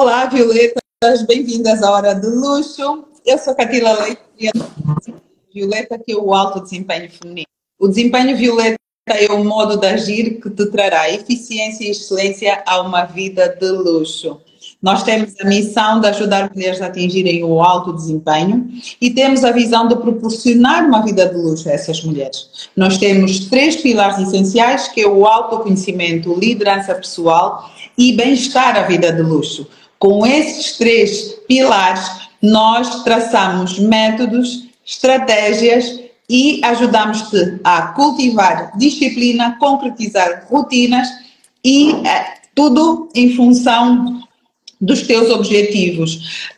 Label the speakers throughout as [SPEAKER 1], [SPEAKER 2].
[SPEAKER 1] Olá, Violetas, bem-vindas à Hora de Luxo. Eu sou Catila Leite e a Violeta, que é o alto desempenho feminino. O desempenho violeta é o modo de agir que te trará eficiência e excelência a uma vida de luxo. Nós temos a missão de ajudar mulheres a atingirem o alto desempenho e temos a visão de proporcionar uma vida de luxo a essas mulheres. Nós temos 3 pilares essenciais, que é o autoconhecimento, liderança pessoal e bem-estar à vida de luxo. Com esses 3 pilares, nós traçamos métodos, estratégias e ajudamos-te a cultivar disciplina, concretizar rotinas e tudo em função dos teus objetivos.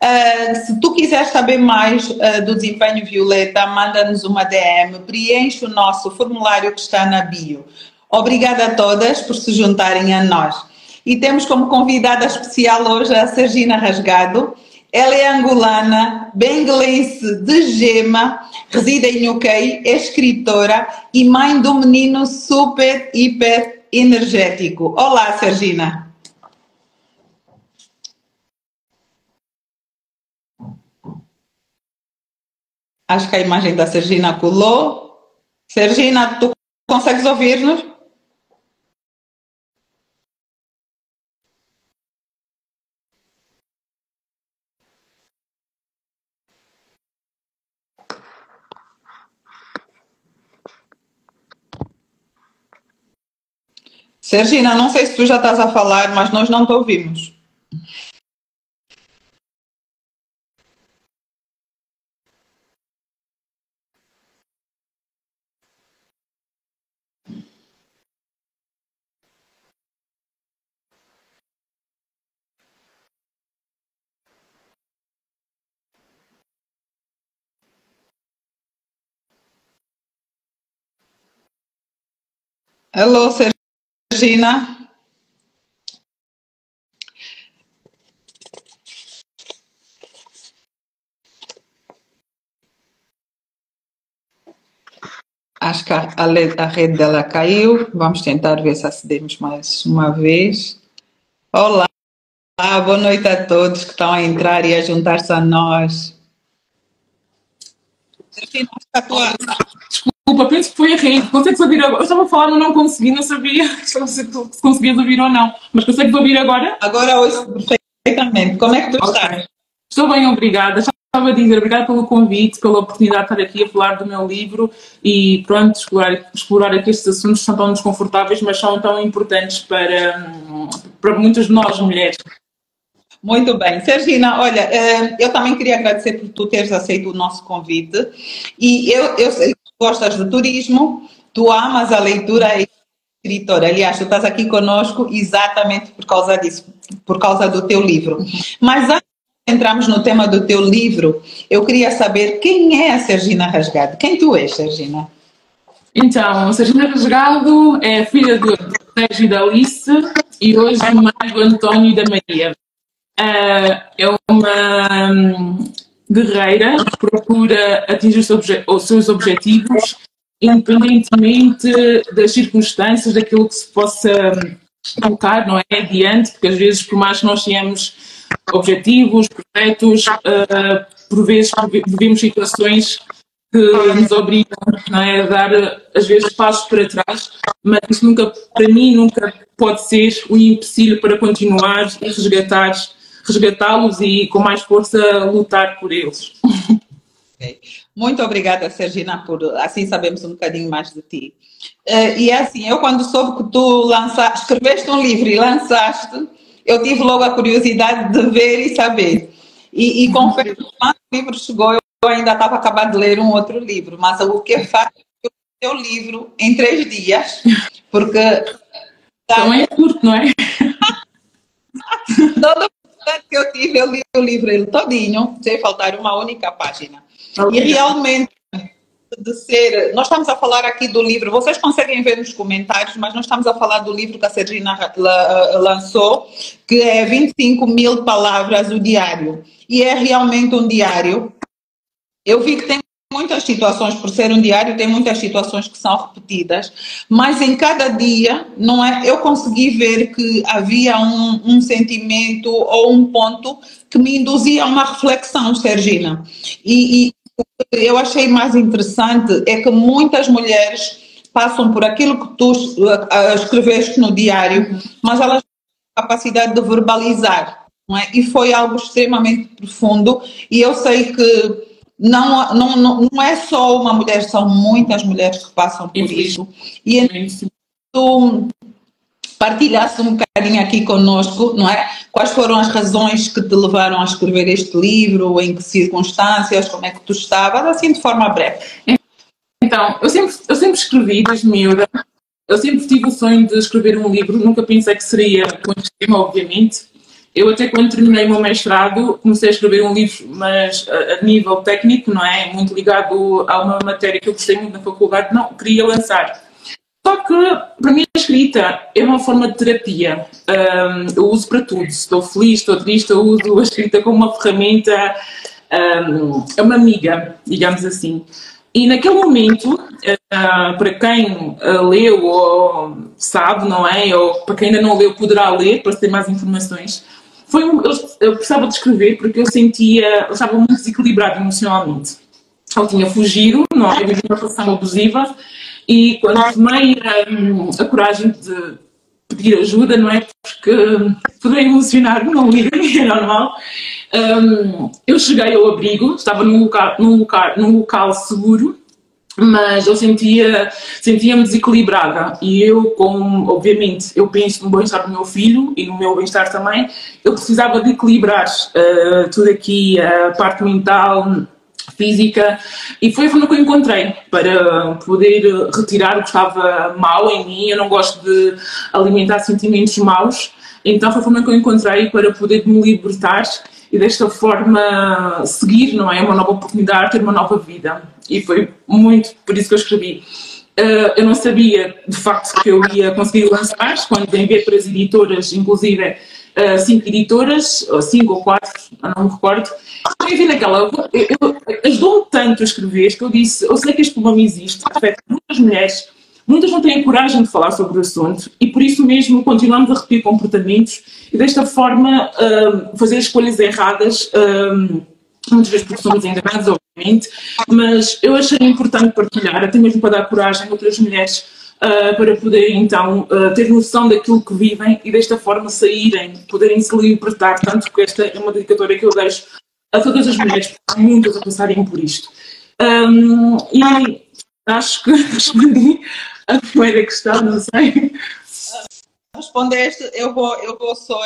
[SPEAKER 1] Se tu quiseres saber mais do desempenho violeta, manda-nos uma DM, preenche o nosso formulário que está na bio. Obrigada a todas por se juntarem a nós. E temos como convidada especial hoje a Sergina Rasgado. Ela é angolana, benguelense de Gema, reside em UK, é escritora e mãe de um menino super, hiper energético. Olá, Sergina. Acho que a imagem da Sergina colou. Sergina, tu consegues ouvir-nos? Sergina, não sei se tu já estás a falar, mas nós não te ouvimos. Alô, Sergina? Acho que a rede dela caiu. Vamos tentar ver se acedemos mais uma vez. Olá, boa noite a todos que estão a entrar e a juntar-se a nós.
[SPEAKER 2] Desculpa, penso que foi a rede. Consegues ouvir agora? Eu estava a falar, mas não consegui, não sabia se conseguias ouvir ou não. Mas consegues ouvir agora?
[SPEAKER 1] Agora ouço perfeitamente. Como é que tu estás?
[SPEAKER 2] Estou bem, obrigada. Estava a dizer, obrigada pelo convite, pela oportunidade de estar aqui a falar do meu livro e pronto, explorar aqui estes assuntos que são tão desconfortáveis, mas são tão importantes para muitas de nós, mulheres.
[SPEAKER 1] Muito bem. Sergina, olha, eu também queria agradecer por tu teres aceito o nosso convite e eu sei que tu gostas de turismo, tu amas a leitura e escritora. Aliás, tu estás aqui conosco exatamente por causa disso, por causa do teu livro. Mas antes de entrarmos no tema do teu livro, eu queria saber quem é a Sergina Rasgado. Quem tu és, Sergina?
[SPEAKER 2] Então, a Sergina Rasgado é filha do Sérgio e da Alice e hoje mãe do António e da Maria. É uma guerreira que procura atingir os seus objetivos, independentemente das circunstâncias, daquilo que se possa colocar, não é? Adiante, porque às vezes, por mais que nós tenhamos objetivos, projetos, por vezes vivemos situações que nos obrigam, não é, a dar, às vezes, passos para trás, mas isso nunca, para mim, nunca pode ser um empecilho para continuar e resgatá-los e com mais força lutar por eles.
[SPEAKER 1] Okay. Muito obrigada, Sergina, por assim sabemos um bocadinho mais de ti. E é assim, eu quando soube que tu escreveste um livro e lançaste, eu tive logo a curiosidade de ver e saber. E confesso que quando o livro chegou, eu ainda estava acabando de ler um outro livro, mas o que faz é o teu livro em 3 dias, porque...
[SPEAKER 2] Também é curto, não é?
[SPEAKER 1] Todo o que eu tive, eu li o livro ele todinho, sem faltar uma única página. Okay. E realmente, nós estamos a falar aqui do livro, vocês conseguem ver nos comentários, mas nós estamos a falar do livro que a Sergina lançou, que é 25.000 palavras o diário. E é realmente um diário. Eu vi que tem muitas situações, por ser um diário, tem muitas situações que são repetidas, mas em cada dia, não é? Eu consegui ver que havia um sentimento ou um ponto que me induzia a uma reflexão, Sergina. E o que eu achei mais interessante é que muitas mulheres passam por aquilo que tu escreveste no diário, mas elas têm a capacidade de verbalizar, não é? E foi algo extremamente profundo, e eu sei que não é só uma mulher, são muitas mulheres que passam por isso. E então, tu partilhasse um bocadinho aqui conosco, não é? Quais foram as razões que te levaram a escrever este livro, em que circunstâncias, como é que tu estavas, assim de forma breve.
[SPEAKER 2] Então, eu sempre escrevi desde miúda, eu sempre tive o sonho de escrever um livro, nunca pensei que seria com este tema, obviamente. Eu até quando terminei o meu mestrado comecei a escrever um livro, mas a nível técnico, não é? Muito ligado a uma matéria que eu gostei muito na faculdade, não, queria lançar. Só que, para mim, a escrita é uma forma de terapia. Eu uso para tudo. Se estou feliz, estou triste, eu uso a escrita como uma ferramenta, é uma amiga, digamos assim. E naquele momento, para quem leu ou sabe, não é? Ou para quem ainda não leu, poderá ler para ter mais informações. Eu precisava de escrever porque eu estava muito desequilibrada emocionalmente. Eu tinha fugido, não é? Eu vivi uma relação abusiva e quando tomei a coragem de pedir ajuda, não é? Porque poderei emocionar-me, não liguei, é normal. Eu cheguei ao abrigo, estava num local seguro, mas eu sentia-me desequilibrada e eu, obviamente, eu penso no bem-estar do meu filho e no meu bem-estar também, eu precisava de equilibrar tudo aqui, a parte mental, física, e foi a forma que eu encontrei para poder retirar o que estava mal em mim. Eu não gosto de alimentar sentimentos maus, então foi a forma que eu encontrei para poder me libertar e desta forma seguir, não é? Uma nova oportunidade, ter uma nova vida. E foi muito por isso que eu escrevi. Eu não sabia, de facto, que eu ia conseguir lançar, quando enviei para as editoras, inclusive 5 editoras, ou 5 ou 4, não me recordo. Eu vi naquela, ajudou-me tanto a escrever que eu disse, eu sei que este problema existe, afeta muitas mulheres, muitas não têm coragem de falar sobre o assunto e por isso mesmo continuamos a repetir comportamentos e desta forma fazer escolhas erradas, muitas vezes porque somos enganados, obviamente, mas eu achei importante partilhar, até mesmo para dar coragem a outras mulheres para poderem então ter noção daquilo que vivem e desta forma saírem, poderem se libertar, tanto que esta é uma dedicatória que eu deixo a todas as mulheres, porque há muitas a passarem por isto. E acho que respondi a primeira questão, não sei.
[SPEAKER 1] Respondeste, eu vou só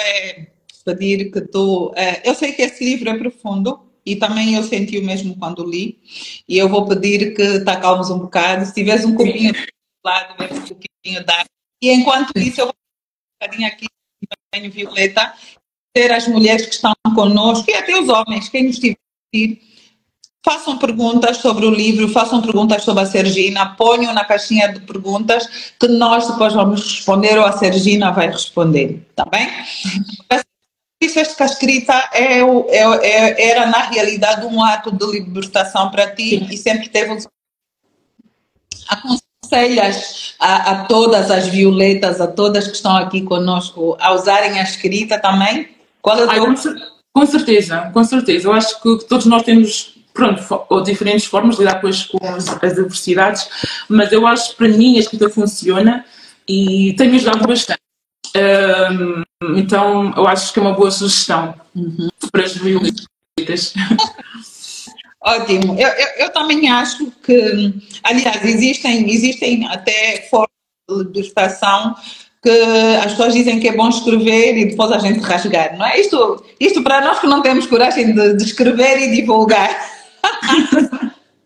[SPEAKER 1] pedir que tu... eu sei que esse livro é profundo e também eu senti o mesmo quando li e eu vou pedir que te acalmes um bocado, se tiveres um copinho do lado, bebes um pouquinho d'água. E enquanto isso eu vou um bocadinho aqui no Violeta, ter as mulheres que estão connosco e até os homens, quem nos estiver a assistir, façam perguntas sobre o livro, façam perguntas sobre a Sergina, ponham na caixinha de perguntas que nós depois vamos responder ou a Sergina vai responder, tá bem? Disseste que a escrita era na realidade um ato de libertação para ti e sempre teve... Aconselhas a todas as violetas, a todas que estão aqui conosco, a usarem a escrita também? Qual é o teu...
[SPEAKER 2] Com certeza, com certeza. Eu acho que todos nós temos, pronto, diferentes formas de lidar com as adversidades, mas eu acho que para mim a escrita funciona e tem-me ajudado bastante. Então eu acho que é uma boa sugestão para as violetas.
[SPEAKER 1] Ótimo. Eu também acho que, aliás, existem até formas de libertação que as pessoas dizem que é bom escrever e depois a gente rasgar, não é? Isto para nós que não temos coragem de escrever e divulgar.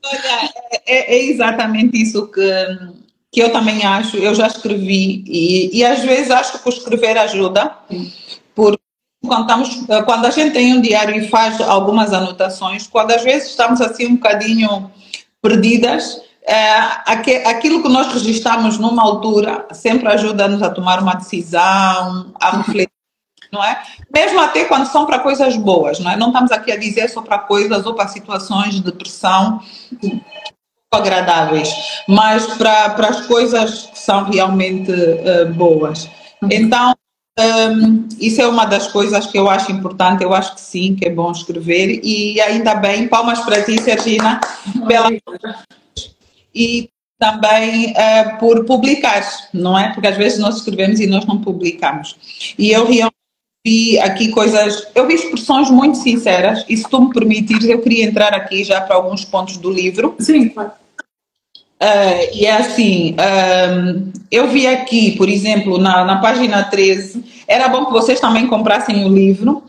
[SPEAKER 1] Olha, é exatamente isso que eu também acho. Eu já escrevi e às vezes acho que o escrever ajuda, porque quando a gente tem um diário e faz algumas anotações, quando às vezes estamos assim um bocadinho perdidas, aquilo que nós registramos numa altura sempre ajuda-nos a tomar uma decisão, a refletir. não é? Mesmo até quando são para coisas boas, não é? Não estamos aqui a dizer só para coisas ou para situações de pressão agradáveis, mas para as coisas que são realmente boas. Então, isso é uma das coisas que eu acho importante, eu acho que sim, que é bom escrever, e ainda bem, palmas para ti, Sergina, pela... e também por publicar, não é? Porque às vezes nós escrevemos e nós não publicamos. E eu realmente vi aqui coisas, eu vi expressões muito sinceras, e se tu me permitires, eu queria entrar aqui já para alguns pontos do livro.
[SPEAKER 2] Sim, claro.
[SPEAKER 1] E é assim, eu vi aqui, por exemplo, na página 13, era bom que vocês também comprassem o livro,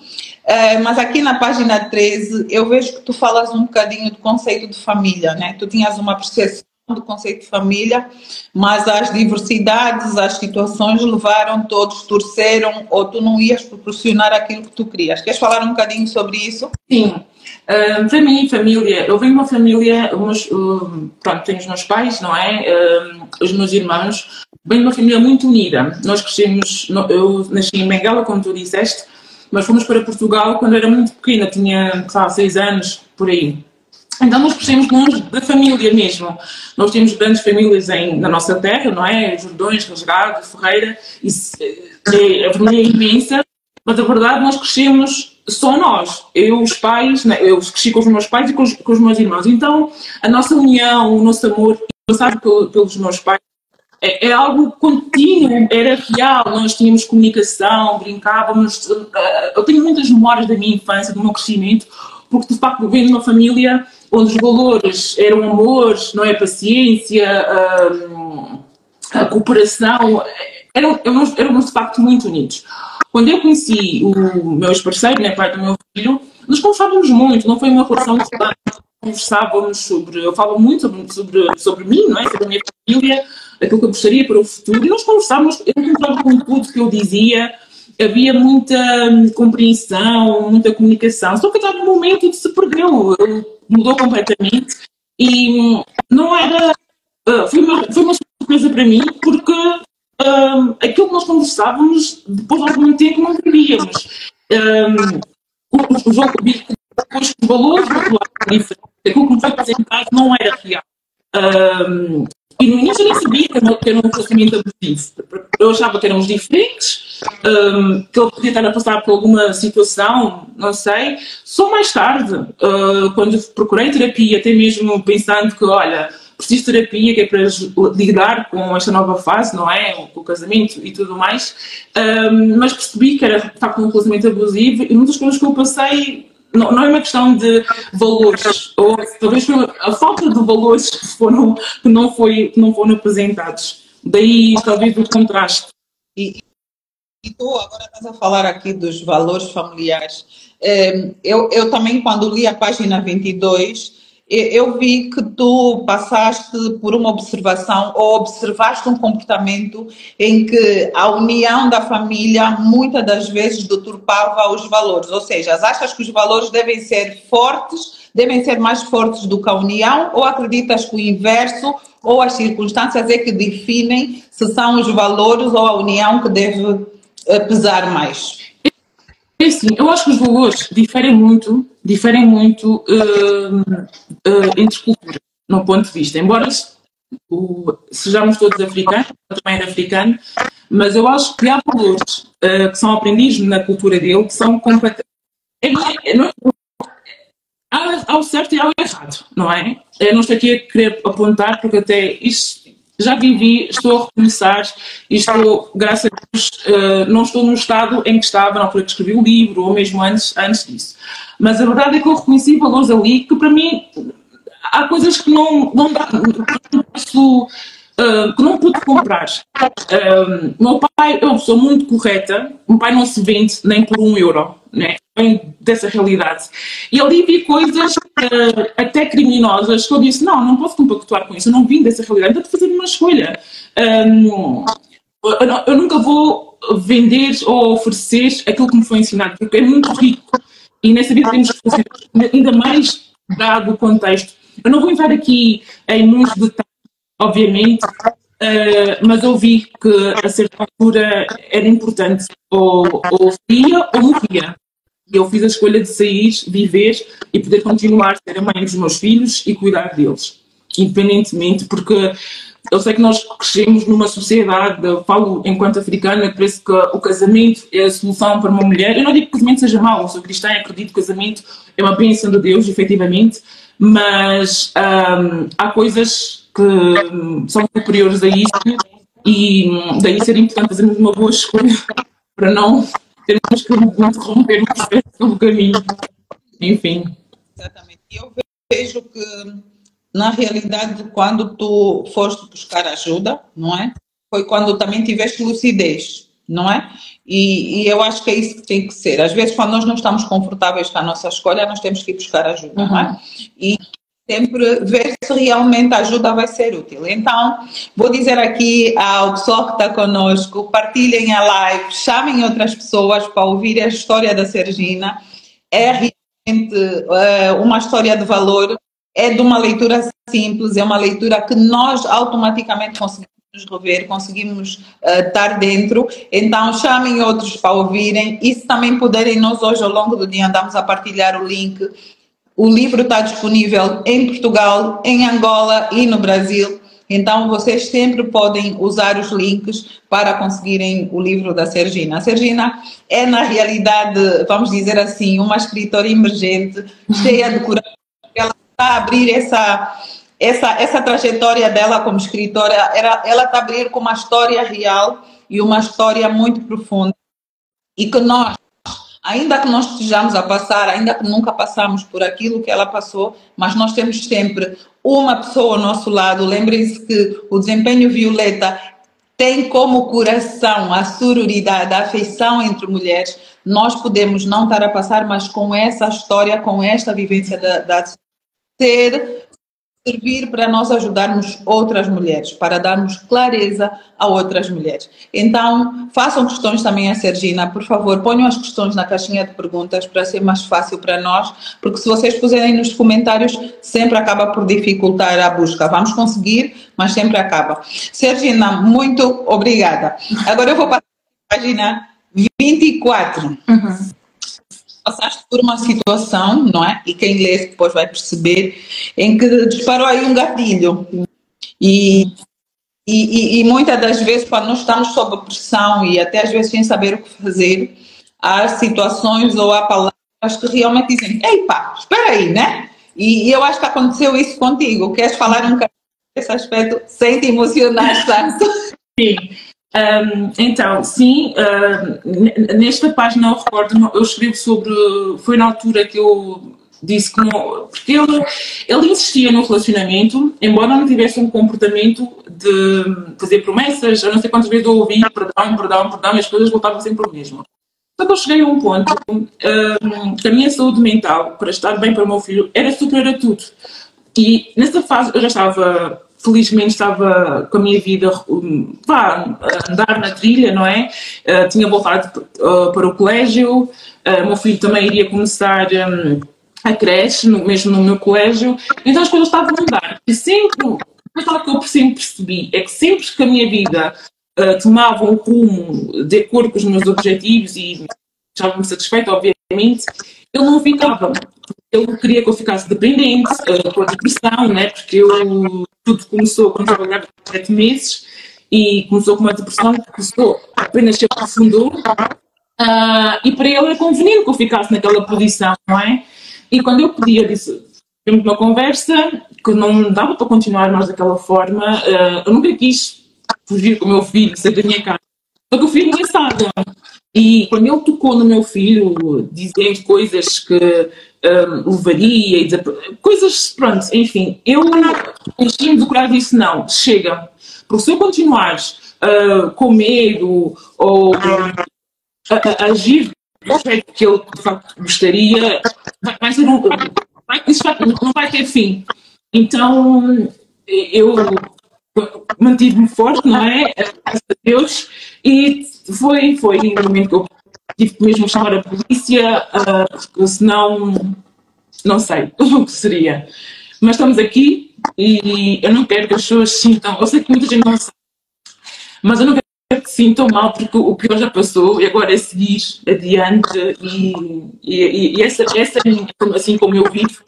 [SPEAKER 1] mas aqui na página 13 eu vejo que tu falas um bocadinho do conceito de família, né? Tu tinhas uma percepção do conceito de família, mas as diversidades, as situações levaram, todos torceram, ou tu não ias proporcionar aquilo que tu querias. Queres falar um bocadinho sobre isso?
[SPEAKER 2] Sim. Para mim, família, eu venho de uma família, pronto, tenho os meus pais, não é? Os meus irmãos, venho de uma família muito unida. Nós crescemos, eu nasci em Benguela, como tu disseste, mas fomos para Portugal quando era muito pequena, tinha, sabe, 6 anos, por aí. Então nós crescemos longe da família mesmo. Nós temos grandes famílias na nossa terra, não é? Jordões, Rasgado, Ferreira, a família é imensa, mas a verdade nós crescemos só nós, eu, os pais, né? Eu cresci com os meus pais e com os meus irmãos. Então a nossa união, o nosso amor, passado pelos meus pais, é algo contínuo, era real, nós tínhamos comunicação, brincávamos. Eu tenho muitas memórias da minha infância, do meu crescimento, porque de facto venho de uma família onde os valores eram amor, não é, paciência, a cooperação, éramos de facto muito unidos. Quando eu conheci o meu ex-parceiro, né, pai do meu filho, nós conversávamos muito, não foi uma relação de conversávamos sobre, eu falo muito sobre mim, não é, sobre a minha família, aquilo que eu gostaria para o futuro, e nós conversávamos, eu concordava com tudo que eu dizia, havia muita compreensão, muita comunicação, só que estava no momento de se perdeu, mudou completamente e não era, foi uma surpresa para mim, porque aquilo que nós conversávamos, depois de algum tempo não queríamos. O jogo depois os valores diferentes, aquilo que me foi apresentado não era real. E no início eu nem sabia que era um relacionamento abusivo. Eu achava que éramos diferentes, que ele podia estar a passar por alguma situação, não sei. Só mais tarde, quando procurei terapia, até mesmo pensando que, olha, preciso de terapia, que é para lidar com esta nova fase, não é? Com o casamento e tudo mais. Mas percebi que era, de facto, um relacionamento abusivo e muitas coisas que eu passei. Não é uma questão de valores, ou talvez foi a falta de valores que não foram apresentados. Daí, talvez, o contraste.
[SPEAKER 1] E tu agora estás a falar aqui dos valores familiares. Eu também, quando li a página 22, eu vi que tu passaste por uma observação ou observaste um comportamento em que a união da família muitas das vezes deturpava os valores, ou seja, achas que os valores devem ser fortes, devem ser mais fortes do que a união, ou acreditas que o inverso ou as circunstâncias é que definem se são os valores ou a união que deve pesar mais?
[SPEAKER 2] É assim, eu acho que os valores diferem muito entre culturas, no ponto de vista. Embora sejamos todos africanos, eu também era africano, mas eu acho que há valores que são aprendidos na cultura dele que são completamente... Há o certo e há o errado, não é? Eu não estou aqui a querer apontar, porque até isto... Já vivi, estou a recomeçar e estou, graças a Deus, não estou no estado em que estava na altura que escrevi o livro ou mesmo antes disso. Mas a verdade é que eu reconheci valores ali que para mim há coisas que não dá, que não pude comprar. Meu pai é uma pessoa muito correta, meu pai não se vende nem por €1, né? Vem dessa realidade. E ali vi coisas até criminosas que eu disse, não posso compactuar com isso, eu não vim dessa realidade, então fazer uma escolha. Eu nunca vou vender ou oferecer aquilo que me foi ensinado, porque é muito rico. E nessa vida temos que fazer ainda mais dado o contexto. Eu não vou entrar aqui em muitos detalhes, obviamente, mas eu vi que a certa altura era importante, ou saía ou morria. Eu fiz a escolha de sair, viver e poder continuar a ser a mãe dos meus filhos e cuidar deles, independentemente, porque eu sei que nós crescemos numa sociedade, eu falo enquanto africana, que parece que o casamento é a solução para uma mulher. Eu não digo que o casamento seja mau, eu sou cristã e acredito que o casamento é uma bênção de Deus, efetivamente, mas há coisas que são superiores a isso e daí seria importante fazermos uma boa escolha para não termos que interromper o processo pelo caminho. Enfim.
[SPEAKER 1] Exatamente. Eu vejo que, na realidade, quando tu foste buscar ajuda, não é? Foi quando também tiveste lucidez, não é? E eu acho que é isso que tem que ser. Às vezes, quando nós não estamos confortáveis com a nossa escolha, nós temos que ir buscar ajuda, não é? E sempre ver se realmente a ajuda vai ser útil. Então, vou dizer aqui ao pessoal que está conosco, partilhem a live, chamem outras pessoas para ouvir a história da Sergina. É realmente uma história de valor, é de uma leitura simples, é uma leitura que nós automaticamente conseguimos nos rever, conseguimos estar dentro. Então, chamem outros para ouvirem e se também puderem, nós hoje ao longo do dia andamos a partilhar o link. O livro está disponível em Portugal, em Angola e no Brasil. Então, vocês sempre podem usar os links para conseguirem o livro da Sergina. A Sergina é, na realidade, vamos dizer assim, uma escritora emergente, cheia de coragem. Ela está a abrir essa trajetória dela como escritora, ela está a abrir com uma história real e uma história muito profunda. E que nós, ainda que nós estejamos a passar, ainda que nunca passamos por aquilo que ela passou, mas nós temos sempre uma pessoa ao nosso lado. Lembrem-se que o desempenho violeta tem como coração a sororidade, a afeição entre mulheres. Nós podemos não estar a passar, mas com essa história, com esta vivência servir para nós ajudarmos outras mulheres, para darmos clareza a outras mulheres. Então, façam questões também a Sergina, por favor, ponham as questões na caixinha de perguntas para ser mais fácil para nós, porque se vocês puserem nos comentários, sempre acaba por dificultar a busca. Vamos conseguir, mas sempre acaba. Sergina, muito obrigada. Agora eu vou passar a página 24. Passaste por uma situação, não é? E quem lê depois vai perceber, em que disparou aí um gatilho. E muitas das vezes, quando nós estamos sob pressão e até às vezes sem saber o que fazer, há situações ou há palavras que realmente dizem: ei pá, espera aí, né? E eu acho que aconteceu isso contigo. Queres falar um bocadinho desse aspecto sem te emocionar tanto?
[SPEAKER 2] Sim. Então, sim, nesta página eu recordo, eu escrevo sobre, foi na altura que eu disse que não, porque ele insistia no relacionamento, embora não tivesse um comportamento de fazer promessas. Eu não sei quantas vezes eu ouvi perdão, e as coisas voltavam sempre o mesmo. Só que eu cheguei a um ponto que a minha saúde mental, para estar bem para o meu filho, era superior a tudo. E nessa fase eu já estava, felizmente estava com a minha vida a andar na trilha, não é? Tinha voltado para o colégio, o meu filho também iria começar a creche, mesmo no meu colégio, então as coisas estavam a mudar. E sempre, aquilo que eu sempre percebi é que sempre que a minha vida tomava um rumo de acordo com os meus objetivos e estava-me satisfeita, obviamente, ele não ficava. Ele queria que eu ficasse dependente, com a depressão, né? Porque tudo começou quando eu trabalhava por 7 meses e começou com uma depressão que começou apenas se aprofundou. E para ele era conveniente que eu ficasse naquela posição, não é? E quando eu pedi, eu disse, tivemos uma conversa que não dava para continuar mais daquela forma. Eu nunca quis fugir com o meu filho, sair da minha casa. Só que eu fui engraçada. E quando ele tocou no meu filho, dizendo coisas que levaria, e coisas, pronto, enfim, eu enchi-me de coragem e disse, não, chega. Porque se eu continuares com medo ou a agir do jeito que ele de facto gostaria, vai ser isso não vai ter fim. Então eu mantive-me forte, não é? Graças a Deus, e foi no momento que eu tive que mesmo chamar a polícia, porque senão não sei o que seria. Mas estamos aqui e eu não quero que as pessoas sintam. Eu sei que muita gente não sabe, Mas eu não quero que se sintam mal, porque o pior já passou e agora é seguir adiante e essa assim como eu vivo,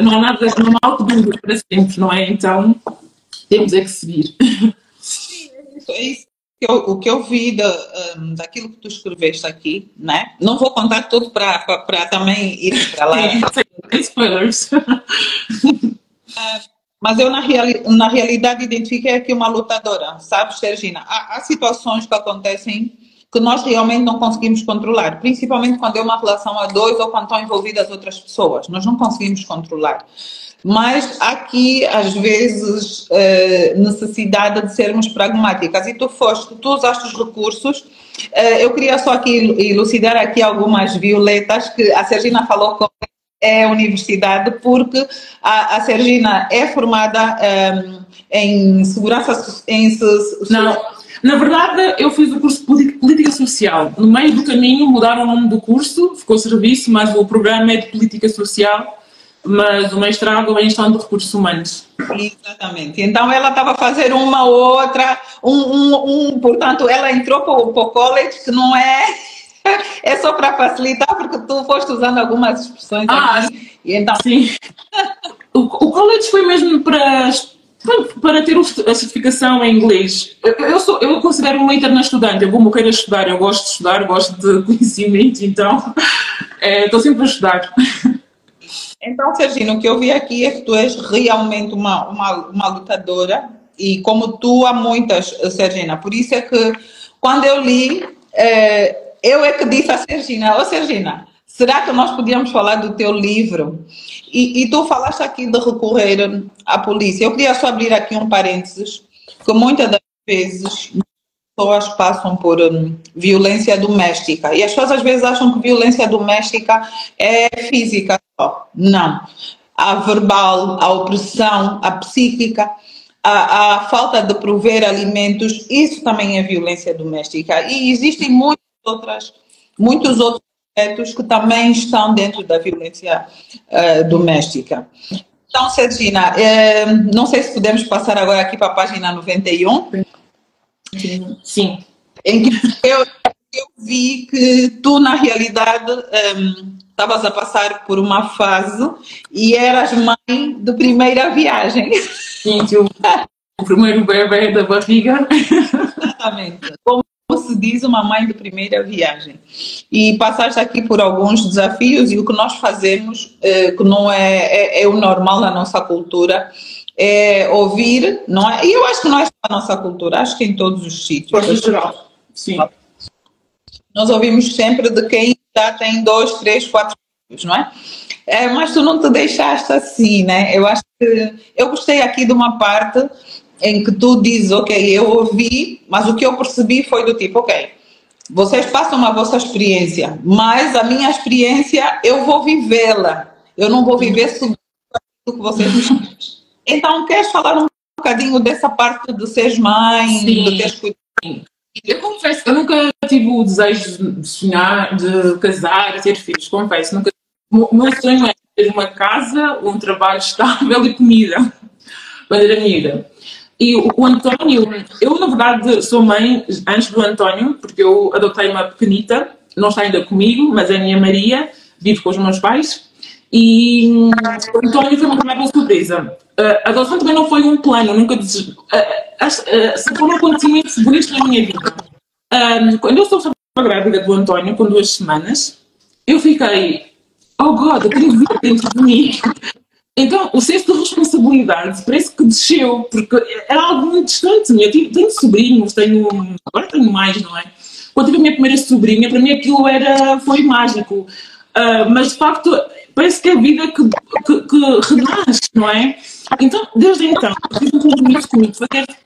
[SPEAKER 2] não há nada, não há algo que dure para sempre, não é? Então temos é que seguir.
[SPEAKER 1] É isso. O que eu vi daquilo que tu escreveste aqui, né? Não vou contar tudo para também ir para lá.
[SPEAKER 2] Sem spoilers.
[SPEAKER 1] Mas eu, na realidade, identifiquei aqui uma lutadora, sabes, Sergina? Há situações que acontecem que nós realmente não conseguimos controlar, principalmente quando é uma relação a dois ou quando estão envolvidas outras pessoas. Nós não conseguimos controlar. Mas há aqui, às vezes, necessidade de sermos pragmáticas. E tu usaste os recursos. Eu queria só aqui elucidar aqui algumas violetas que a Sergina falou com a universidade, porque a Sergina é formada em segurança...
[SPEAKER 2] Não, na verdade eu fiz o curso de Política Social. No meio do caminho mudaram o nome do curso, ficou serviço, mas o programa é de Política Social, mas o mestrado é em Gestão de Recursos Humanos.
[SPEAKER 1] Exatamente. Então ela estava a fazer uma outra, portanto, ela entrou para o college, que não é... É só para facilitar, porque tu foste usando algumas expressões aqui. E então...
[SPEAKER 2] Sim. O college foi mesmo para ter a certificação em inglês. Eu considero uma eterna estudante, eu vou morrer a estudar, eu gosto de estudar, gosto de conhecimento, então estou sempre a estudar.
[SPEAKER 1] Então, Sergina, o que eu vi aqui é que tu és realmente uma lutadora, e como tu há muitas, Sergina, por isso é que quando eu li... eu é que disse a Sergina, Sergina, será que nós podíamos falar do teu livro? E tu falaste aqui de recorrer à polícia. Eu queria só abrir aqui um parênteses, que muitas das vezes pessoas passam por violência doméstica. E as pessoas às vezes acham que violência doméstica é física só. Não. A verbal, a opressão, a psíquica, a falta de prover alimentos, isso também é violência doméstica. E existem muitos outros aspectos que também estão dentro da violência doméstica. Então, Sergina, não sei se podemos passar agora aqui para a página 91.
[SPEAKER 2] Sim.
[SPEAKER 1] Em que eu vi que tu, na realidade, estavas a passar por uma fase e eras mãe de primeira viagem.
[SPEAKER 2] Sim, o primeiro bebê da barriga.
[SPEAKER 1] Exatamente. Como se diz, uma mãe de primeira viagem. E passaste aqui por alguns desafios, e o que nós fazemos, que não é o normal na nossa cultura, é ouvir, não é? E eu acho que não é só na nossa cultura, acho que em todos os sítios.
[SPEAKER 2] Em geral, sim.
[SPEAKER 1] Nós ouvimos sempre de quem já tem 2, 3, 4 filhos, não é? Mas tu não te deixaste assim, né? Eu acho que... Eu gostei aqui de uma parte em que tu dizes, ok, eu ouvi, mas o que eu percebi foi do tipo, ok, vocês passam a vossa experiência, mas a minha experiência eu vou vivê-la. Eu não vou viver segundo o que vocês me chamam. Então, queres falar um bocadinho dessa parte de seres mãe, de teres cuidado?
[SPEAKER 2] Eu confesso que eu nunca tive o desejo de sonhar, de casar, de ter filhos, confesso. Nunca... O meu sonho é ter uma casa, um trabalho estável e comida, quando era miúda. E o António, eu na verdade sou mãe antes do António, porque eu adotei uma pequenita, não está ainda comigo, mas é a minha Maria, vive com os meus pais. E o António foi uma primeira surpresa. A adoção também não foi um plano, nunca desejei. Foram acontecimentos bonitos na minha vida. Quando eu estava grávida do António, com 2 semanas, eu fiquei, oh God, eu tenho vida dentro de mim. Então, o senso de responsabilidade parece que desceu, porque era algo muito distante. Eu tenho sobrinhos, agora tenho mais, não é? Quando tive a minha primeira sobrinha, para mim aquilo foi mágico. Mas, de facto, parece que é a vida que renasce, não é? Então, desde então, eu fiz um compromisso comigo.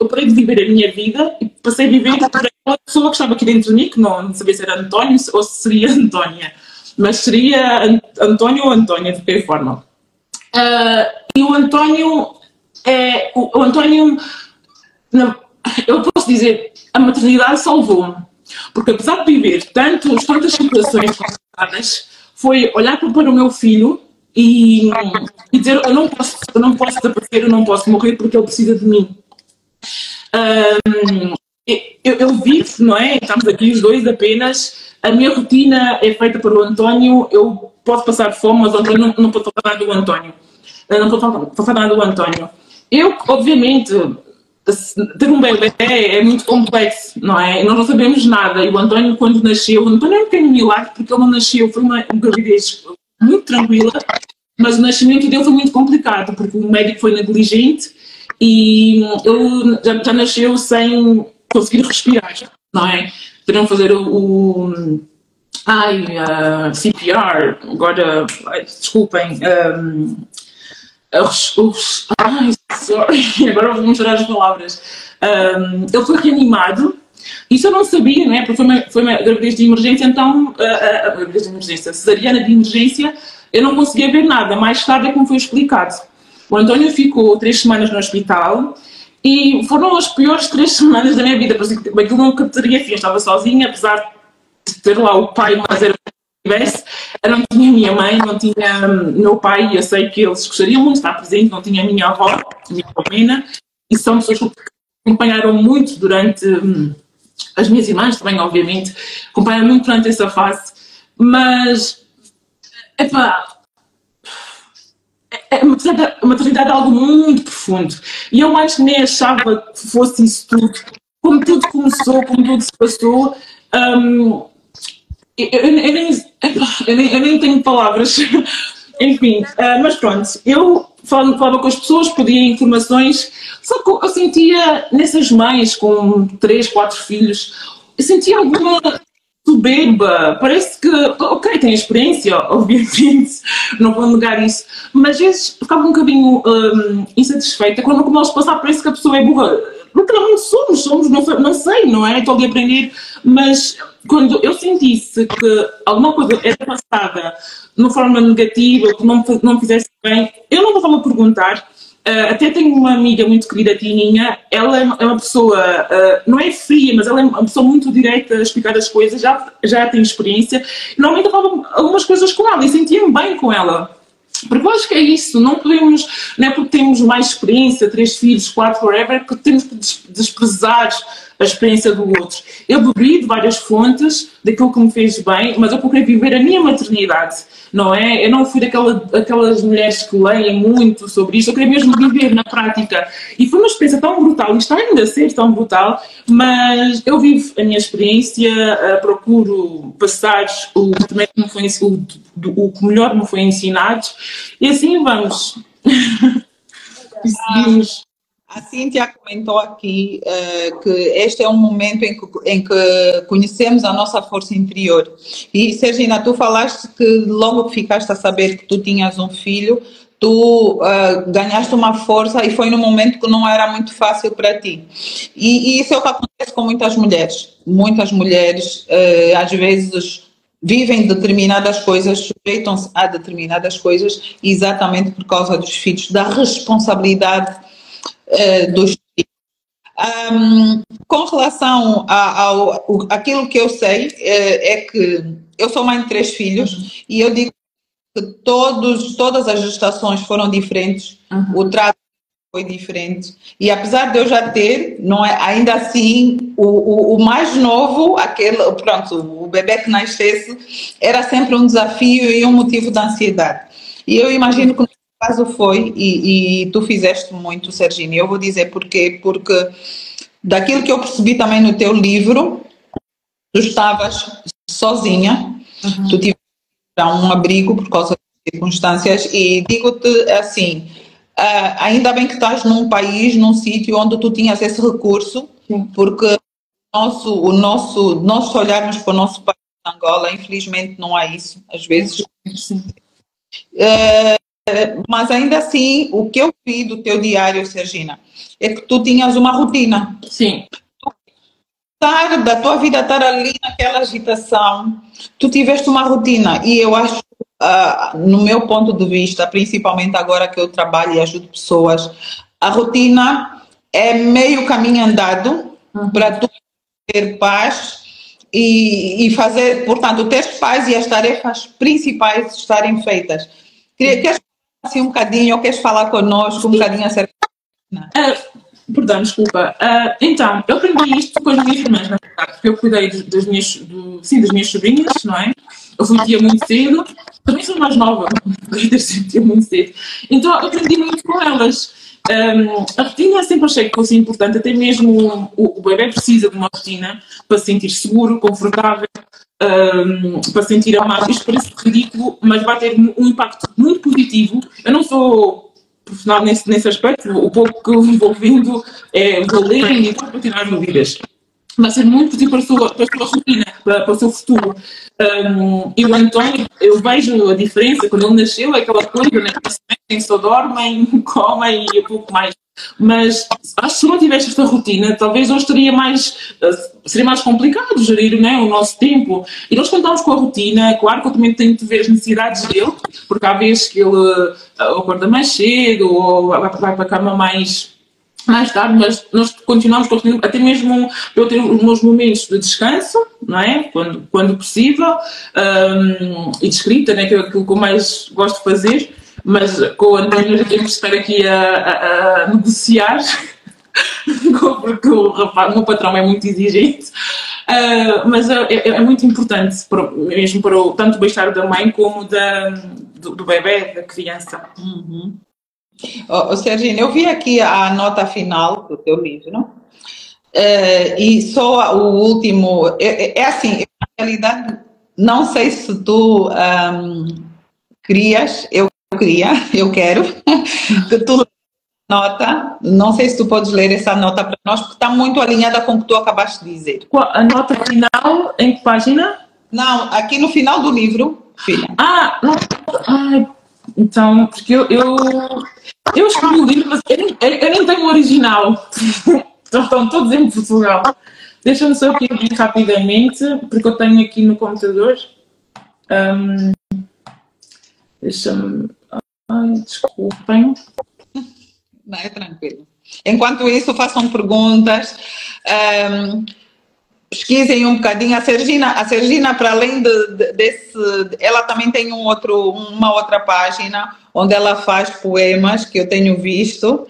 [SPEAKER 2] Eu parei de viver a minha vida e passei a viver para uma pessoa que estava aqui dentro de mim, que não sabia se era António ou se seria Antónia. Mas seria António ou Antónia, de qualquer forma. E o António, eu posso dizer, a maternidade salvou-me. Porque apesar de viver tantas situações complicadas, foi olhar para o meu filho e dizer, eu não posso desaparecer, eu não posso morrer porque ele precisa de mim. eu vivo, não é? Estamos aqui os dois apenas. A minha rotina é feita pelo António. Eu posso passar fome, mas o António não pode falar nada do António. Não pode falar nada do António. Eu, obviamente, ter um bebê é muito complexo, não é? Nós não sabemos nada. E o António, quando nasceu, o António é um pequeno milagre, porque ele não nasceu, foi uma gravidez muito tranquila, mas o nascimento dele foi muito complicado, porque o médico foi negligente e ele já nasceu sem conseguir respirar, não é? Teriam fazer CPR, agora, desculpem, sorry, agora vou mostrar as palavras. Ele foi reanimado, isso eu não sabia, não é? Porque foi uma gravidez de emergência, então, gravidez de emergência, cesariana de emergência, eu não conseguia ver nada. Mais tarde é como foi explicado. O António ficou 3 semanas no hospital e foram as piores 3 semanas da minha vida. Aquilo nunca teria fim, eu estava sozinha, apesar de ter lá o pai, mas era tivesse, eu não tinha minha mãe, não tinha meu pai, e eu sei que eles gostariam muito de estar presente, não tinha a minha avó, a minha Romena, e são pessoas que acompanharam muito durante, as minhas irmãs também, obviamente, acompanharam muito durante essa fase, mas, a maternidade é algo muito profundo, e eu acho que nem achava que fosse isso tudo, como tudo começou, como tudo se passou. Eu nem tenho palavras, enfim, mas pronto, eu falava com as pessoas, pedia informações, só que eu sentia nessas mães com 3, 4 filhos, eu sentia alguma soberba, parece que, ok, tem experiência, obviamente, não vou negar isso, mas às vezes ficava um bocadinho insatisfeita quando começo a passar, parece que a pessoa é burra. Literalmente somos, não sei, não é? Estou ali a aprender, mas quando eu sentisse que alguma coisa era passada de uma forma negativa, que não me fizesse bem, eu não vou perguntar. Até tenho uma amiga muito querida, Tininha, ela é uma pessoa, não é fria, mas ela é uma pessoa muito direta a explicar as coisas, já tem experiência. Normalmente eu falava algumas coisas com ela e sentia-me bem com ela. Porque eu acho que é isso, não podemos, não é porque temos mais experiência, 3 filhos, 4, whatever, que temos que desprezar a experiência do outro. Eu bebi de várias fontes daquilo que me fez bem, mas eu procurei viver a minha maternidade, não é? Eu não fui daquelas mulheres que leem muito sobre isto, eu queria mesmo viver na prática. E foi uma experiência tão brutal, e está ainda a ser tão brutal, mas eu vivo a minha experiência, procuro passar o que melhor me foi ensinado, e assim vamos. E seguimos.
[SPEAKER 1] A Cíntia comentou aqui que este é um momento em que conhecemos a nossa força interior. E, Sergina, tu falaste que logo que ficaste a saber que tu tinhas um filho, tu ganhaste uma força e foi num momento que não era muito fácil para ti. E isso é o que acontece com muitas mulheres. Muitas mulheres, às vezes, vivem determinadas coisas, sujeitam-se a determinadas coisas exatamente por causa dos filhos, da responsabilidade dos filhos. Com relação àquilo que eu sei, é que eu sou mãe de 3 filhos e eu digo que todas as gestações foram diferentes, o trato foi diferente e apesar de eu já ter, não é, ainda assim o mais novo, o bebê que nascesse, era sempre um desafio e um motivo de ansiedade. E eu imagino que caso foi, e tu fizeste muito, Sergina, eu vou dizer porquê, porque daquilo que eu percebi também no teu livro, tu estavas sozinha, tu tiveste um abrigo por causa das circunstâncias, e digo-te assim, ainda bem que estás num país, num sítio onde tu tinhas esse recurso, porque nós olharmos para o nosso país, Angola, infelizmente não há isso, às vezes. Mas ainda assim, o que eu vi do teu diário, Sergina, é que tu tinhas uma rotina.
[SPEAKER 2] Sim.
[SPEAKER 1] Da tua vida estar ali naquela agitação, tu tiveste uma rotina. E eu acho, no meu ponto de vista, principalmente agora que eu trabalho e ajudo pessoas, a rotina é meio caminho andado para tu ter paz e fazer, portanto, ter paz e as tarefas principais estarem feitas. Queres assim um bocadinho, ou queres falar connosco um bocadinho acerca disso?
[SPEAKER 2] Perdão, desculpa. Então, eu aprendi isto com as minhas irmãs, na verdade, porque eu cuidei das minhas sobrinhas, não é? Eu fui tia muito cedo, também sou mais nova, desde tia muito cedo. Então, eu aprendi muito com elas. A rotina sempre achei que fosse importante, até mesmo o bebê precisa de uma rotina para se sentir seguro, confortável, para se sentir amado. Isto parece ridículo, mas vai ter um impacto muito positivo. Eu não sou profissional nesse aspecto, o pouco que eu vou ouvindo vou lendo e vou tirar dúvidas. Vai ser muito positivo para a sua rotina, para o seu futuro. E o António, eu vejo a diferença, quando ele nasceu, aquela coisa, né? Só dormem, comem e pouco mais. Mas acho que se não tivesse esta rotina, talvez hoje seria mais complicado gerir, né, o nosso tempo. E nós contamos com a rotina, claro que eu também tenho de ver as necessidades dele, porque há vezes que ele acorda mais cedo ou vai para a cama mais tarde, mas nós continuamos com a rotina, até mesmo eu ter os meus momentos de descanso, não é? Quando possível, e de escrita, né, que é aquilo que eu mais gosto de fazer. Mas com o António já temos de estar aqui a negociar, porque o meu patrão é muito exigente. Mas é muito importante, mesmo para tanto o bem-estar da mãe como do bebê, da criança.
[SPEAKER 1] Uhum. Serginho, eu vi aqui a nota final do teu livro, e só o último. Assim, na realidade, não sei se tu querias, eu quero que tu nota, não sei se tu podes ler essa nota para nós, porque está muito alinhada com o que tu acabaste de dizer.
[SPEAKER 2] A nota final, em que página?
[SPEAKER 1] Não, aqui no final do livro, filha.
[SPEAKER 2] Então, porque eu escrevi o livro, mas eu nem tenho o original. Estão todos em Portugal. Deixa-me só aqui abrir rapidamente, porque eu tenho aqui no computador. Deixa-me... desculpem.
[SPEAKER 1] Não, é tranquilo. Enquanto isso, façam perguntas, pesquisem um bocadinho. A Sergina, para além desse, ela também tem uma outra página onde ela faz poemas que eu tenho visto.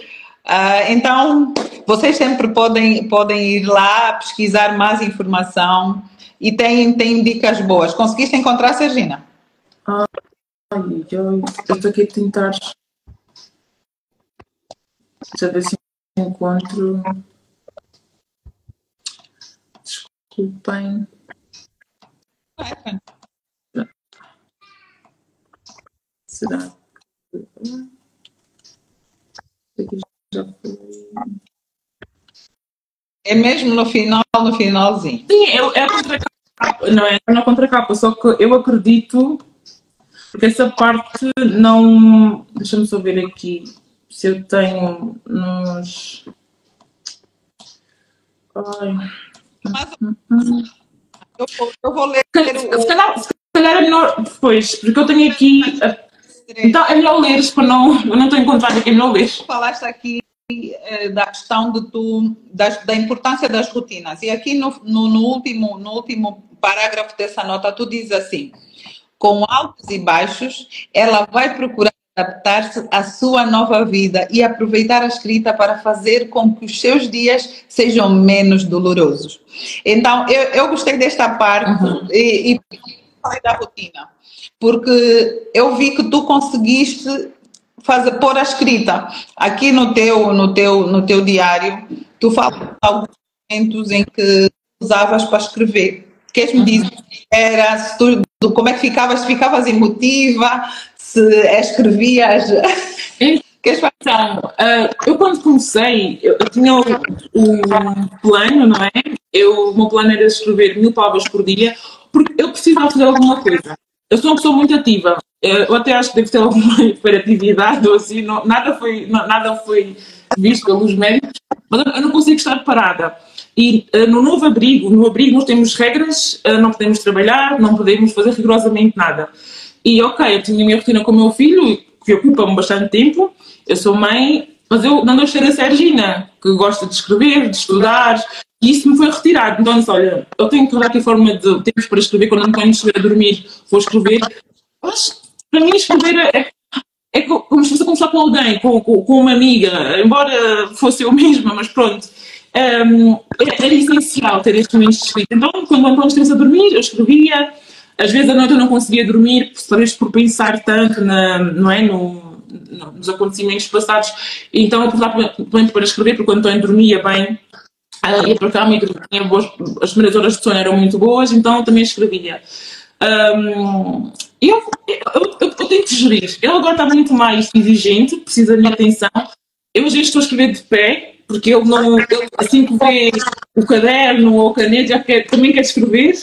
[SPEAKER 1] Então, vocês sempre podem ir lá pesquisar mais informação e tem dicas boas. Conseguiste encontrar, Sergina?
[SPEAKER 2] Eu estou aqui a tentar. Deixa eu ver se encontro. Desculpem. Será? Já foi.
[SPEAKER 1] É mesmo no finalzinho.
[SPEAKER 2] Sim, é a contracapa. Não é na contracapa, só que eu acredito. Porque essa parte não... Deixa-me só ver aqui se eu tenho nos...
[SPEAKER 1] Eu vou ler
[SPEAKER 2] se calhar é melhor depois, porque eu tenho aqui... Então é melhor leres, para não... Eu não estou encontrando aqui, é melhor leres.
[SPEAKER 1] Falaste aqui da questão da importância das rotinas. E aqui no último parágrafo dessa nota, tu dizes assim: com altos e baixos, ela vai procurar adaptar-se à sua nova vida e aproveitar a escrita para fazer com que os seus dias sejam menos dolorosos. Então, eu gostei desta parte e falei da rotina, porque eu vi que tu conseguiste pôr a escrita. Aqui no teu diário, tu falas de alguns momentos em que usavas para escrever. Queres me dizer como é que ficavas? Se ficavas emotiva? Se escrevias?
[SPEAKER 2] Então, eu quando comecei, eu tinha um plano, não é? O meu plano era escrever 1000 palavras por dia, porque eu precisava fazer alguma coisa. Eu sou uma pessoa muito ativa. Eu até acho que devo ter alguma hiperatividade ou assim. Nada foi visto pelos médicos, mas eu não consigo estar parada. E no novo abrigo nós temos regras, não podemos trabalhar, não podemos fazer rigorosamente nada. E ok, eu tinha a minha rotina com o meu filho, que ocupa-me bastante tempo, eu sou mãe, mas eu não deixo de ser a Sergina, que gosta de escrever, de estudar, e isso me foi retirado. Então, olha, eu tenho que dar aqui a forma de tempos para escrever, quando António estiver a dormir, vou escrever. Mas, para mim, escrever é como se fosse conversar com alguém, com uma amiga, embora fosse eu mesma, mas pronto. Era essencial ter este momento escrito. Então, quando o António esteve a dormir, eu escrevia. Às vezes à noite eu não conseguia dormir, talvez por pensar tanto não é, nos acontecimentos passados. Então eu aproveitava para escrever, porque quando o António dormia bem, ia para a cama e dormia as primeiras horas de sono eram muito boas, então eu também escrevia. Eu tenho que gerir. Ele agora está muito mais exigente, precisa da minha atenção. Eu já estou a escrever de pé, porque ele assim que vê o caderno ou a caneta, também quer escrever.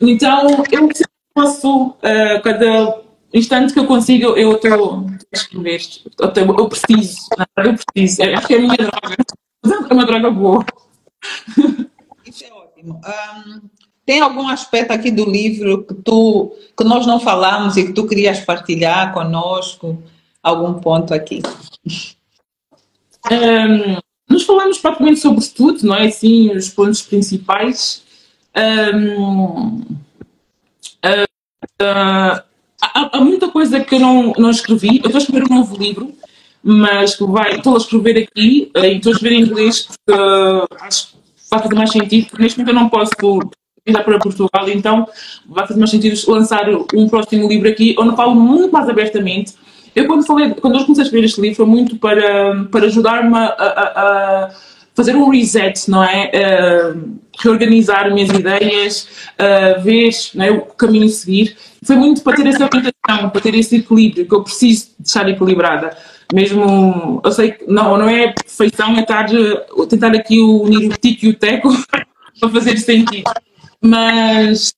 [SPEAKER 2] Então, eu posso, cada instante que eu consigo, eu estou a escrever. Eu preciso. Acho que é a minha droga. É uma droga boa.
[SPEAKER 1] Isso é ótimo. Tem algum aspecto aqui do livro que nós não falamos e que tu querias partilhar conosco? Algum ponto aqui?
[SPEAKER 2] Nós falamos praticamente sobre tudo, não é? Assim, os pontos principais. Há muita coisa que eu não escrevi. Eu estou a escrever um novo livro, mas estou a escrever aqui e estou a escrever em inglês porque acho que vai fazer mais sentido, porque neste momento eu não posso viajar para Portugal, então vai fazer mais sentido lançar um próximo livro aqui, onde eu falo muito mais abertamente. Eu quando eu comecei a escrever este livro foi muito para ajudar-me a fazer um reset, não é? Reorganizar minhas ideias, ver, não é, o caminho a seguir. Foi muito para ter essa orientação, para ter esse equilíbrio, que eu preciso de estar equilibrada. Mesmo, eu sei que não é perfeição, é tentar aqui unir o tico e o teco para fazer sentido. Mas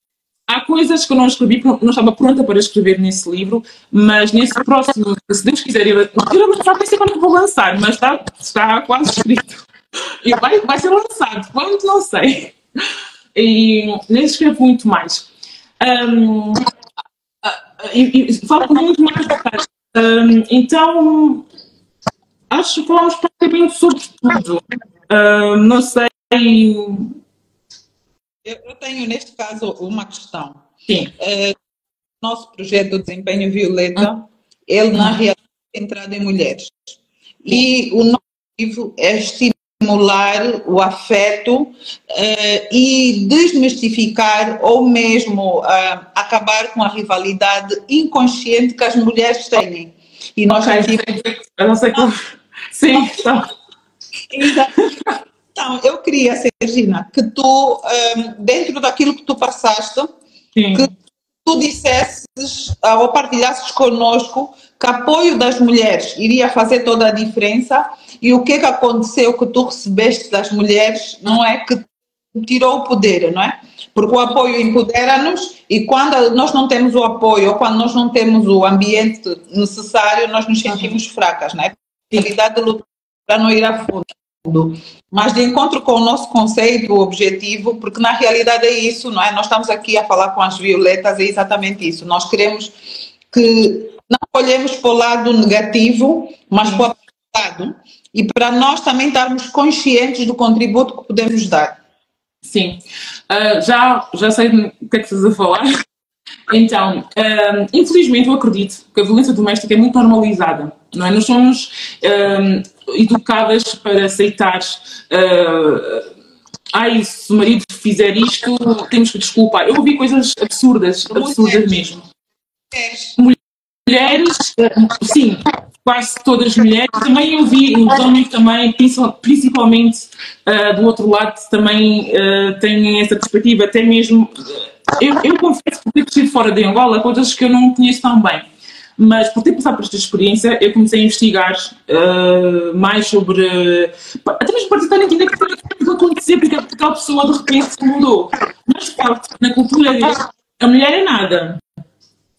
[SPEAKER 2] há coisas que eu não escrevi, não estava pronta para escrever nesse livro, mas nesse próximo, se Deus quiser, eu não sei quando vou lançar, mas está quase escrito. E vai ser lançado, quando não sei. E nem escrevo muito mais. E falo muito mais da casa. Então, acho que falamos praticamente sobre tudo. Não sei.
[SPEAKER 1] Eu tenho, neste caso, uma questão.
[SPEAKER 2] Sim.
[SPEAKER 1] Nosso projeto do Desempenho Violeta, ele, na realidade, é centrado em mulheres. E o nosso objetivo é estimular o afeto e desmistificar ou mesmo acabar com a rivalidade inconsciente que as mulheres têm. E nós
[SPEAKER 2] eu não sei como. Sim, então.
[SPEAKER 1] Então, eu queria, Sergina, que tu, dentro daquilo que tu passaste,
[SPEAKER 2] Sim.
[SPEAKER 1] que tu dissesses ou partilhasses conosco que apoio das mulheres iria fazer toda a diferença e o que aconteceu que tu recebeste das mulheres, não é, que tirou o poder, não é? Porque o apoio empodera-nos e quando nós não temos o apoio ou quando nós não temos o ambiente necessário, nós nos sentimos fracas, não é? A realidade de lutar para não ir a fundo. Mas de encontro com o nosso conceito, o objetivo, porque na realidade é isso, não é? Nós estamos aqui a falar com as violetas, é exatamente isso. Nós queremos que não olhemos para o lado negativo, mas para o lado. E para nós também estarmos conscientes do contributo que podemos dar.
[SPEAKER 2] Sim. Já sei o que é que estás a falar. Então, infelizmente eu acredito que a violência doméstica é muito normalizada, não é? Nós somos educadas para aceitar se o marido fizer isto, temos que desculpar. Eu ouvi coisas absurdas mesmo. Mulheres, sim, quase todas as mulheres, também eu vi, os homens também, principalmente do outro lado, também têm essa perspectiva, até mesmo... Eu confesso que ter crescido fora de Angola, coisas que eu não conheço tão bem. Mas por ter passado por esta experiência, eu comecei a investigar mais sobre... Até mesmo para tentar entender o que aconteceu, porque aquela pessoa de repente se mudou. Mas, de facto, na cultura deles, a mulher é nada.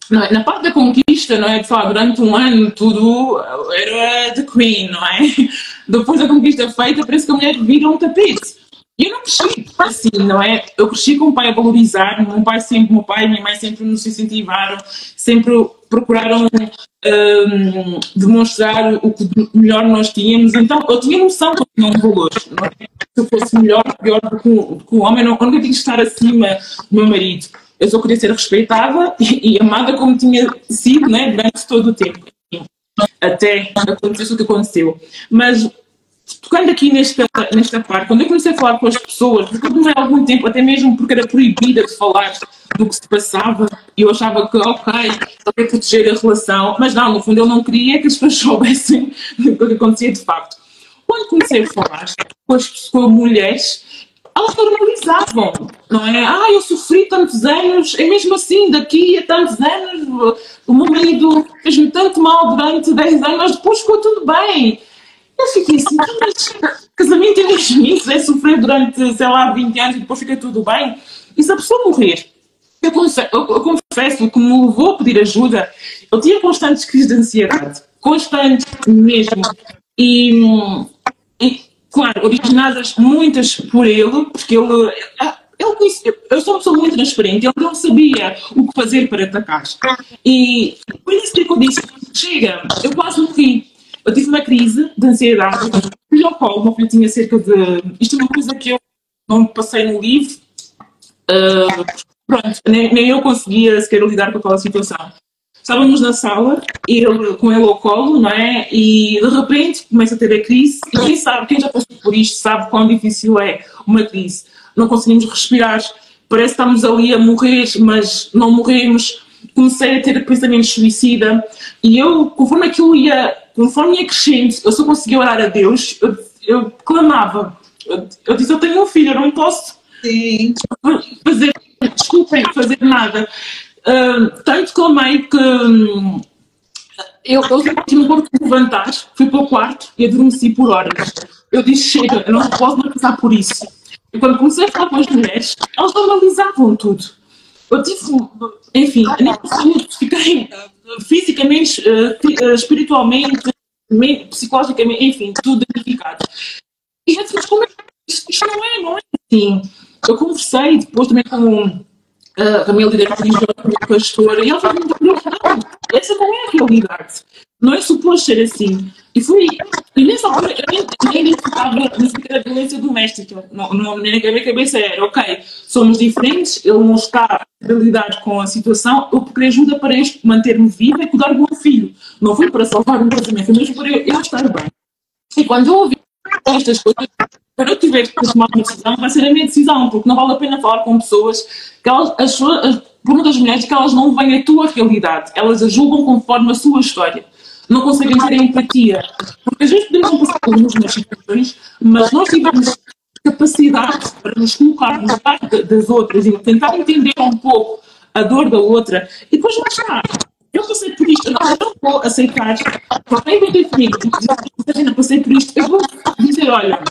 [SPEAKER 2] Não é? Na parte da conquista, não é? De falar, durante um ano tudo era the queen, não é? Depois da conquista feita, parece que a mulher vira um tapete. E eu não cresci assim, não é? Eu cresci com o pai a valorizar, meu pai e minha mãe sempre nos incentivaram, sempre procuraram demonstrar o que melhor nós tínhamos. Então, eu tinha noção que eu tinha um valor. Não é? Se eu fosse melhor ou pior do que o homem, eu não tinha que estar acima do meu marido. Eu só queria ser respeitada e amada como tinha sido, né, durante todo o tempo. até acontecer o que aconteceu. Mas, tocando aqui nesta parte, quando eu comecei a falar com as pessoas, porque eu demorei algum tempo, até mesmo porque era proibida de falar do que se passava, e eu achava que, ok, só quer proteger a relação, mas não, no fundo eu não queria que as pessoas soubessem do que acontecia de facto. Quando comecei a falar com mulheres, elas normalizavam, não é? Ah, eu sofri tantos anos, é mesmo assim, daqui a tantos anos, o meu marido fez-me tanto mal durante 10 anos, mas depois ficou tudo bem. Eu fiquei assim, mas casamento é mesmo isso, é sofrer durante, sei lá, 20 anos e depois fica tudo bem. E se a pessoa morrer, eu confesso que me levou a pedir ajuda, eu tinha constantes crises de ansiedade, constantes mesmo. E claro, originadas muitas por ele, porque ele conhecia, eu sou uma pessoa muito transparente, ele não sabia o que fazer para atacar. E por isso que eu disse, chega, eu quase morri. Eu tive uma crise de ansiedade, fui ao colo, meu filho tinha cerca de... Isto é uma coisa que eu não passei no livro, pronto, nem eu conseguia sequer lidar com aquela situação. Estávamos na sala, com ele ao colo, não é? E de repente começa a ter a crise. E quem sabe, quem já passou por isto, sabe quão difícil é uma crise. Não conseguimos respirar, parece que estamos ali a morrer, mas não morremos. Comecei a ter pensamentos de suicida. E eu, conforme ia crescendo, eu só conseguia orar a Deus, eu clamava. Eu disse, eu tenho um filho, eu não posso fazer nada. Tanto clamei que eu tinha um corpo de levantar, fui para o quarto e adormeci por horas. Eu disse, chega, eu não posso mais passar por isso. E quando comecei a falar com as mulheres, elas normalizavam tudo. Eu tive, enfim, a nível de saúde, fiquei fisicamente, espiritualmente, psicologicamente, enfim, tudo danificado. E eu disse, como é que isto não é assim? Eu conversei depois também com a minha líder religiosa, a minha pastora, e ela falou, não, essa não é a realidade. Não é suposto ser assim. E nessa altura eu nem identificava a violência doméstica. Na minha cabeça era, ok, somos diferentes, ele não está a lidar com a situação, eu procurei ajuda para manter-me viva e cuidar do meu filho. Não foi para salvar um casamento, mas para eu estar bem. E quando eu ouvi estas coisas, para eu tiver que tomar uma decisão, vai ser a minha decisão, porque não vale a pena falar com pessoas que por uma das mulheres que elas não veem a tua realidade, elas a julgam conforme a sua história. Não conseguem ter empatia. Porque às vezes podemos não passar pelas mesmas situações, mas nós tivemos capacidade para nos colocar no lugar das outras e tentar entender um pouco a dor da outra. E depois lá está. Eu passei por isto, eu não vou aceitar. Porque alguém vem comigo e eu passei por isto, eu vou dizer, olha,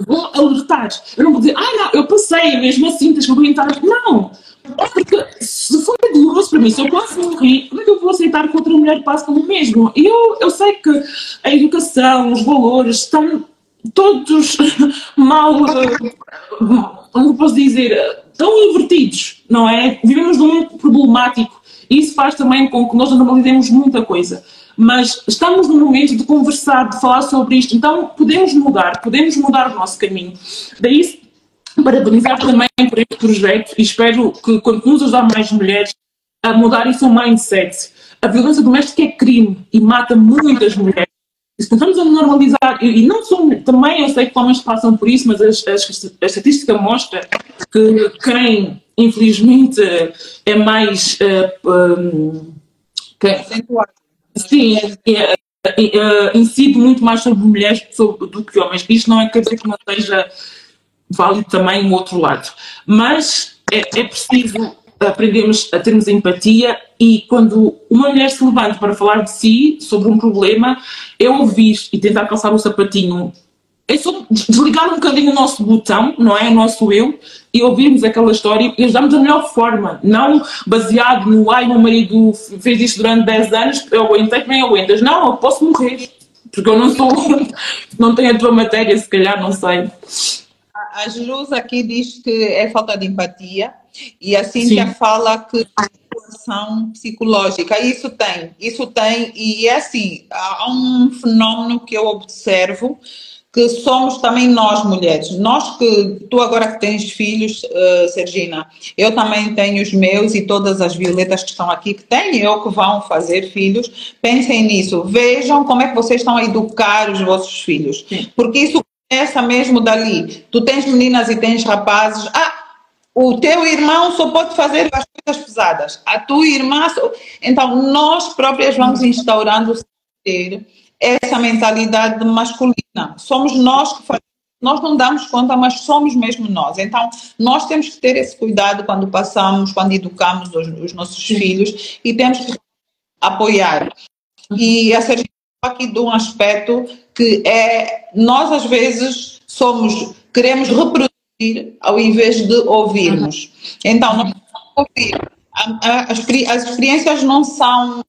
[SPEAKER 2] vou alertar. Eu não vou dizer, não, eu passei, mesmo assim, tens que aguentar. Não. Porque se for doloroso para mim, se eu quase morri, como é que eu vou aceitar que outra mulher passe pelo mesmo? E eu sei que a educação, os valores estão todos mal, como posso dizer, tão invertidos, não é? Vivemos num mundo problemático e isso faz também com que nós normalizemos muita coisa. Mas estamos no momento de conversar, de falar sobre isto, então podemos mudar o nosso caminho. Daí, parabenizar também por este projeto e espero que nos ajudar mais mulheres a mudar o seu mindset. A violência doméstica é crime e mata muitas mulheres. E se começamos a normalizar, e não só, também eu sei que homens passam por isso, mas a estatística mostra que quem, infelizmente, é mais... sim, incide muito mais sobre mulheres do que homens. Isto não quer dizer que não seja válido também o outro lado. Mas é preciso aprendermos a termos empatia e quando uma mulher se levanta para falar de si, sobre um problema, é ouvir e tentar calçar o sapatinho. É só desligar um bocadinho o nosso botão, não é? O nosso eu, e ouvirmos aquela história e ajudarmos da melhor forma. Não baseado no, meu marido fez isto durante 10 anos, eu aguentei, que nem aguentas. Não, eu posso morrer. Porque eu não tenho a tua matéria, se calhar, não sei.
[SPEAKER 1] A Luz aqui diz que é falta de empatia e a Cíntia fala que é situação psicológica. Isso tem. E é assim, há um fenómeno que eu observo que somos também nós mulheres. Nós que, tu agora que tens filhos, Sergina, eu também tenho os meus e todas as Violetas que estão aqui que têm ou que vão fazer filhos, pensem nisso, vejam como é que vocês estão a educar os vossos filhos, porque isso começa mesmo dali. Tu tens meninas e tens rapazes, o teu irmão só pode fazer as coisas pesadas, a tua irmã... Então, nós próprias vamos instaurando ter essa mentalidade masculina. Somos nós que fazemos, nós não damos conta, mas somos mesmo nós. Então, nós temos que ter esse cuidado quando passamos, quando educamos os nossos filhos e temos que apoiar. E a Sergina aqui de um aspecto que é, nós às vezes queremos reproduzir ao invés de ouvirmos. Então, nós ouvir. As experiências não são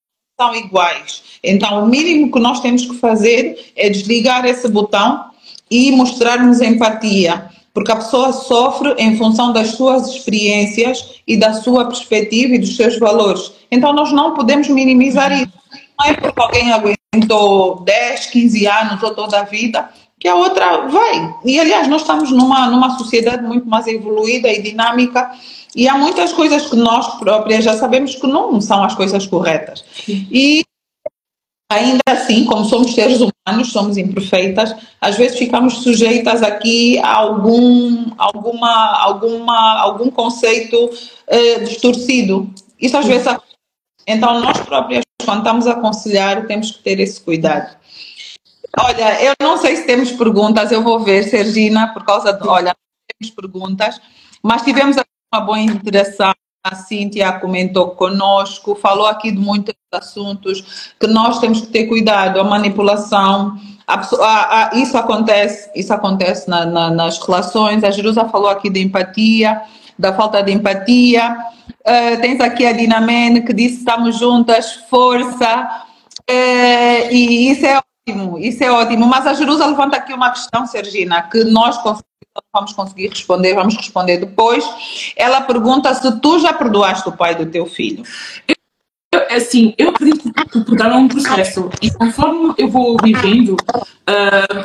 [SPEAKER 1] iguais. Então, o mínimo que nós temos que fazer é desligar esse botão e mostrarmos empatia, porque a pessoa sofre em função das suas experiências e da sua perspectiva e dos seus valores. Então, nós não podemos minimizar isso. Não é porque alguém aguentou 10, 15 anos ou toda a vida que a outra vai. E, aliás, nós estamos numa sociedade muito mais evoluída e dinâmica e há muitas coisas que nós próprias já sabemos que não são as coisas corretas. E ainda assim, como somos seres humanos, somos imperfeitas, às vezes ficamos sujeitas aqui a algum conceito distorcido. Isso às vezes acontece. Então, nós próprias, quando estamos a aconselhar, temos que ter esse cuidado. Olha, eu não sei se temos perguntas, eu vou ver, Sergina, por causa de... Olha, temos perguntas, mas tivemos uma boa interação. A Cíntia comentou conosco, falou aqui de muitos assuntos que nós temos que ter cuidado, a manipulação, isso acontece nas relações. A Jerusa falou aqui de empatia, da falta de empatia. Tens aqui a Dinamene que disse estamos juntas, força, e isso é ótimo, mas a Jerusa levanta aqui uma questão, Sergina, que nós vamos conseguir responder, vamos responder depois. Ela pergunta se tu já perdoaste o pai do teu filho.
[SPEAKER 2] Eu acredito que o perdão é um processo e conforme eu vou vivendo,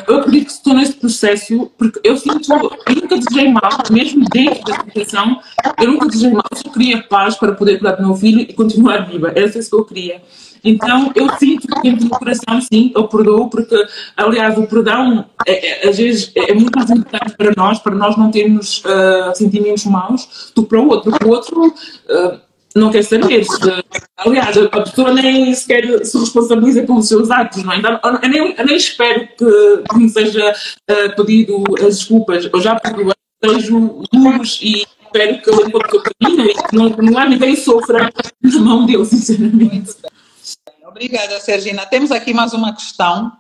[SPEAKER 2] eu acredito que estou nesse processo, porque eu nunca desejei mal, mesmo dentro da situação, eu nunca desejei mal, eu só queria paz para poder cuidar do meu filho e continuar viva, era isso que eu queria. Então, eu sinto que dentro do meu coração, sim, eu perdoo, porque, aliás, o perdão, às vezes, é muito mais importante para nós não termos sentimentos maus do que para o outro. Porque o outro não quer saber. Aliás, a pessoa nem sequer se responsabiliza pelos seus atos, não é? Então, eu nem espero que me seja pedido as desculpas. Eu já perdoei, vejo luz e espero que ele encontre o caminho e que não há ninguém que sofra na mão dele, sinceramente.
[SPEAKER 1] Obrigada, Sergina. Temos aqui mais uma questão.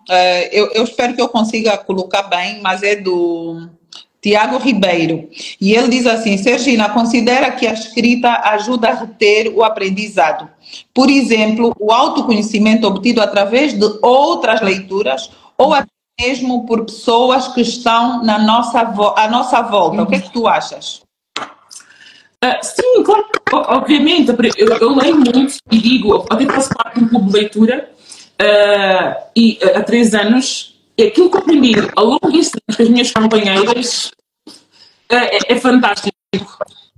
[SPEAKER 1] Eu espero que eu consiga colocar bem, mas é do Tiago Ribeiro. E ele diz assim, Sergina, considera que a escrita ajuda a reter o aprendizado. Por exemplo, o autoconhecimento obtido através de outras leituras ou até mesmo por pessoas que estão à nossa volta. O que é que tu achas?
[SPEAKER 2] Sim, claro, obviamente, eu leio muito e digo, até faço parte de um clube de leitura e há 3 anos, e aquilo que eu aprendi ao longo desses anos com as minhas companheiras é fantástico.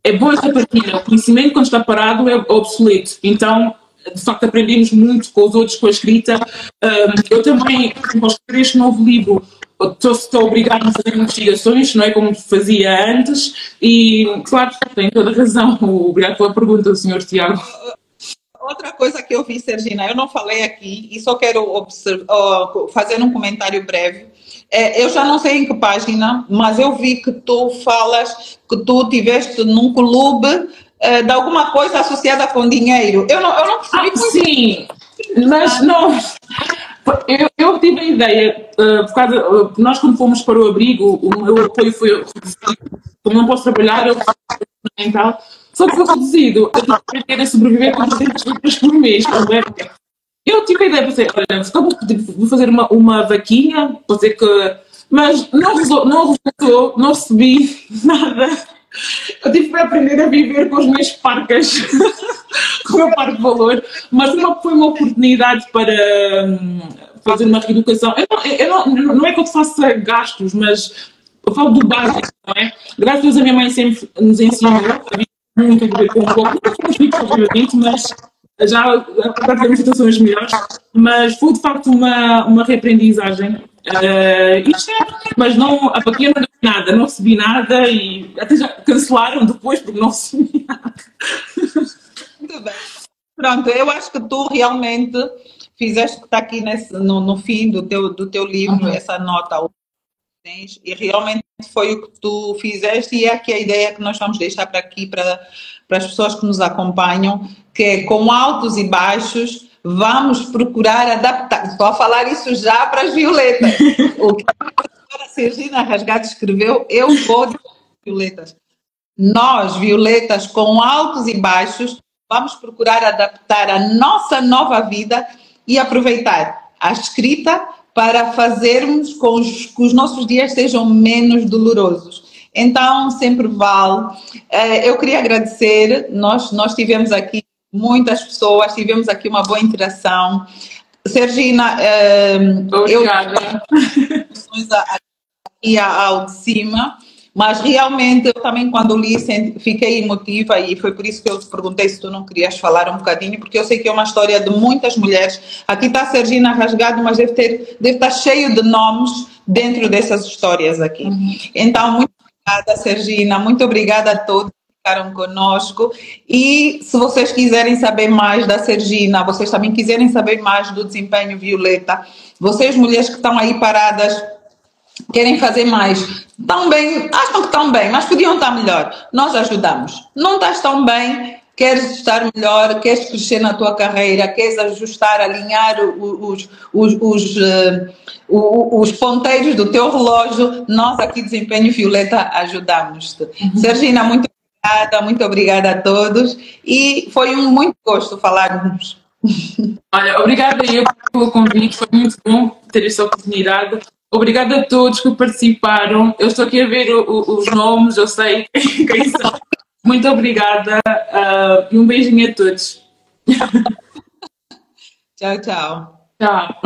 [SPEAKER 2] É bom essa partilha. O conhecimento, quando está parado, é obsoleto. Então, de facto, aprendemos muito com os outros, com a escrita. Eu também, ao escrever este novo livro, estou obrigada a fazer investigações, não é como fazia antes, e claro, tem toda a razão. Obrigado pela pergunta, Sr. Tiago.
[SPEAKER 1] Outra coisa que eu vi, Sergina, eu não falei aqui e só quero fazer um comentário breve. Eu já não sei em que página, mas eu vi que tu falas que tu estiveste num clube de alguma coisa associada com dinheiro. Eu não percebi.
[SPEAKER 2] Sim, mas não... Eu tive a ideia, por causa, nós quando fomos para o abrigo, o meu apoio foi reduzido. Como não posso trabalhar, eu faço fundamental, só que foi reduzido. Eu tive a ideia de sobreviver com 200 libras por mês. Eu tive a ideia de dizer, olha, vou fazer uma vaquinha, pode ser que... Mas não resultou, não recebi nada. Eu tive que aprender a viver com as minhas parcas, com o meu parque de valor, mas foi uma oportunidade para fazer uma reeducação. Não é que eu te faça gastos, mas eu falo do básico, não é? Graças a Deus a minha mãe sempre nos ensinou, a vida muito a ver com um pouco, nunca fomos ricos, obviamente, mas já agora temos situações melhores, mas foi de facto uma reaprendizagem. Mas não, a paquia não deu nada, não recebi nada e até já cancelaram depois porque não recebi nada.
[SPEAKER 1] Muito bem. Pronto, eu acho que tu realmente fizeste o que está aqui no fim do teu livro, essa nota. E realmente foi o que tu fizeste e é aqui a ideia que nós vamos deixar para aqui, para as pessoas que nos acompanham, que é com altos e baixos, vamos procurar adaptar. Estou a falar isso já para as violetas. O que a professora Sergina Rasgado escreveu, eu vou dizer violetas. Nós, violetas, com altos e baixos, vamos procurar adaptar a nossa nova vida e aproveitar a escrita para fazermos com que os nossos dias sejam menos dolorosos. Então, sempre vale. Eu queria agradecer, nós tivemos aqui muitas pessoas, tivemos aqui uma boa interação. Sergina,
[SPEAKER 2] obrigada.
[SPEAKER 1] Aqui ao de cima, mas realmente eu também quando li fiquei emotiva e foi por isso que eu te perguntei se tu não querias falar um bocadinho, porque eu sei que é uma história de muitas mulheres. Aqui está a Sergina Rasgado, mas deve estar cheio de nomes dentro dessas histórias aqui. Então, muito obrigada, Sergina, muito obrigada a todos que ficaram conosco e se vocês quiserem saber mais da Sergina, vocês também quiserem saber mais do Desempenho Violeta, vocês mulheres que estão aí paradas, querem fazer mais, estão bem, acham que estão bem, mas podiam estar melhor. Nós ajudamos. Não estás tão bem, queres estar melhor, queres crescer na tua carreira, queres ajustar, alinhar os ponteiros do teu relógio, nós aqui Desempenho Violeta ajudamos-te. Sergina, muito obrigada a todos e foi muito gosto falarmos.
[SPEAKER 2] Olha, obrigada eu pelo convite, foi muito bom ter esta oportunidade. Obrigada a todos que participaram. Eu estou aqui a ver os nomes, eu sei quem são. Muito obrigada e um beijinho a todos.
[SPEAKER 1] Tchau, tchau.
[SPEAKER 2] Tchau.